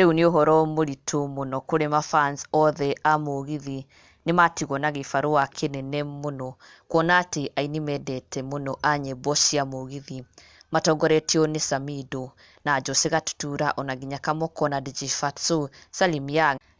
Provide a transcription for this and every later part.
Riu ni uhoro muritu muno kuri mafans othe a Mugithi ni matigwo na gibarua kinene muno kuona ati aini mendete muno a nyimbo cia Mugithi matongoretio ni Samidoh na Gatutura ona nginya Kamoko na DJ Fatxo, Salim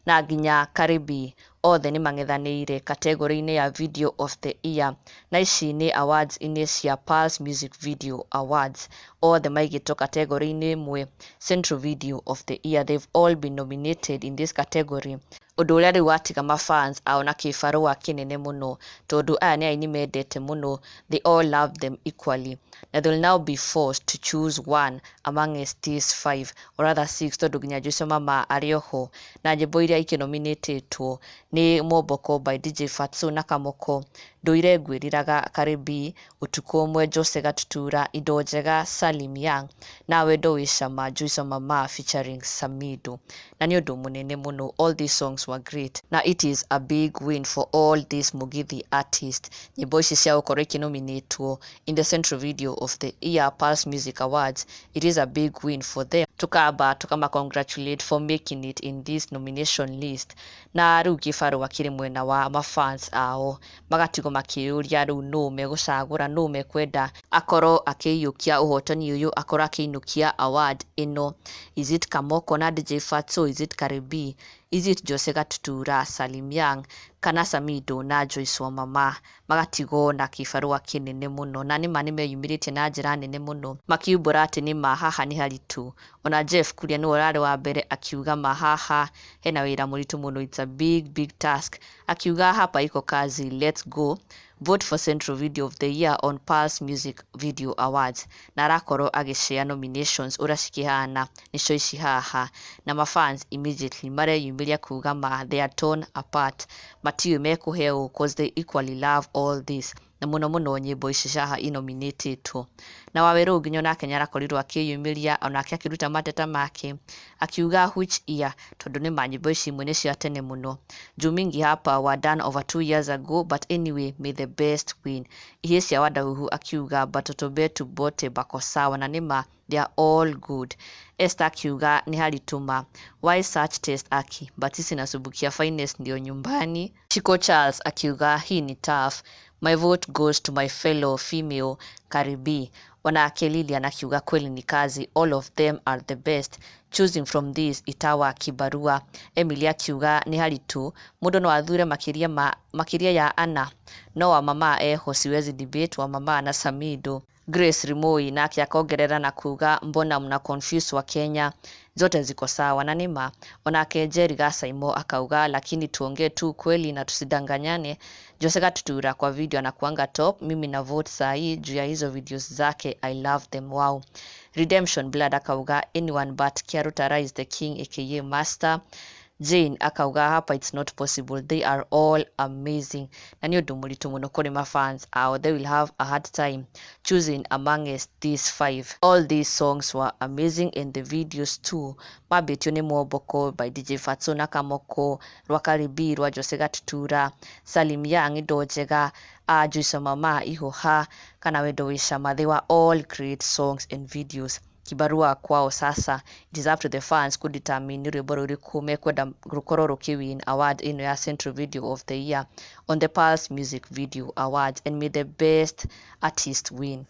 na nginya Karibi othe ni mang'ethanĩire kategori-inĩ ya Video of the Year na ici ni awards-inĩ cia Pulse Music Video Awards. Othe maigĩtwo kategori-inĩ ĩmwe, Central Video of the Year. They've all been nominated in this category. Ũndũ ũrĩa rĩu watiga mafans ao na kĩbarũa kĩnene mũno tondũ aya nĩ aini mendete mũno. They all love them equally. Now they will now be forced to choose one amongst these 5 or rather 6 tondũ nginya Joyce Mama arĩ oho, na nyĩmbo iria ikinominatetwo ni Mwomboko by DJ Fatxo na Kamoko, Ndũire Ngwĩriraga Karibi, Ũtukũ Ũmwe Jose Gatutura, Indo Njega Salim na Wendo Wĩ Cama Joyce Mama featuring Samidoh. Na nĩ ũndũ mũnene mũno, all these songs were great. Now it is a big win for all these Mugithi artists. Nyĩmbo ici cia gũkorwo ikinominatwo in the Central Video of the Year Pulse Music Awards, it is a big win for them. Tukama congratulate for making it in this nomination list. Na rĩu gĩbarũa kĩrĩ mwena wa mafans ao magatigwo makĩũria rĩu nũ megũcagũra, nũ mekwenda akorwo akĩiyũkia ũhotani ũyũ, akorwo akĩinũkia award ĩno. Is it Kamoko na DJ Fatxo? Is it Karibi? Is it Jose Gatutura, Salim kana Samidoh na Joyce Mama? Magatigwo na kĩbarũa kĩnene mũno na nĩma nĩmeyumĩrĩtie na njĩra nene mũno makiumbũra atĩ nĩma haha nĩ haritũ. Ona Jeff Kuria nĩwe ũrarĩ wa mbere akiuga mahaha hena wĩra mũritũ mũno, it's a big task. Akiuga hapa iko kazi, let's go. Vote for Central Video of the Year on Pulse Music Video Awards. Na arakorwo agĩshare nominations ũrĩa cikĩhana nĩcio ici haha, na mafans immediately mareyumĩria kuga they are torn apart, matiũĩ mekũheo cause they equally love all this. Na mũno mũno nyĩmbo ici haha inominatetwo. Na Waweru nginya onake nĩarakorirwo akĩyumĩria, onake akĩruta mateta make akiuga which year tondũ nĩma nyĩmbo ici imwe nĩ cia tene mũno. Juu mingi hapa were done over 2 years ago, but anyway may the best win. Ihie cia Wadahuhu akiuga batoto betu bote bako sawa na nĩma they are all good. Esther akiuga ni halituma, why such test aki, but sisi nasubukia finest ndio nyumbani. Chico Charles akiuga hii ni tough, my vote goes to my fellow female Karibi. Wanawake Lilian akiuga kweli ni kazi, all of them are the best, choosing from this itawa kibarua. Emily akiuga ni haritu, mũndũ no athure makiria ya ana, no wa mama eho siwezi debate wa mama na Samidoh. Grace Rimoi nake akongerera na kuga mbona mna confuse wa Kenya, zote ziko sawa na nĩma. Onake Jerry Gasaimo akauga lakini tuongee tu kweli na tusidanganyane. Jose Gatutura kwa video anakuanga top, mimi na vote sahi juu ya hizo videos zake, I love them, wow. Redemption Blood akauga anyone but Kiarutara is the king aka master. Jane akauga hapa it's not possible, they are all amazing. Na nĩ ũndũ mũritũ mũno kũrĩ mafans ao, they will have a hard time choosing amongst these 5. All these songs were amazing and the videos too. Mabĩtio nĩ Mwomboko by DJ Fatxo na Kamoko, rwa Karibi rwa Jose Gatutura, Salim Indo Njega, Joyce Mama ihoha kana Wendo Wĩ Cama. They were all great songs and videos. Kibarua kwao sasa, it is up to the fans kudetermine rwĩmbo rũrĩkũ mekwenda rũkorwo rũkĩwin award ĩno ya Central Video of the Year on the Pulse Music Video Awards, and may the best artist win.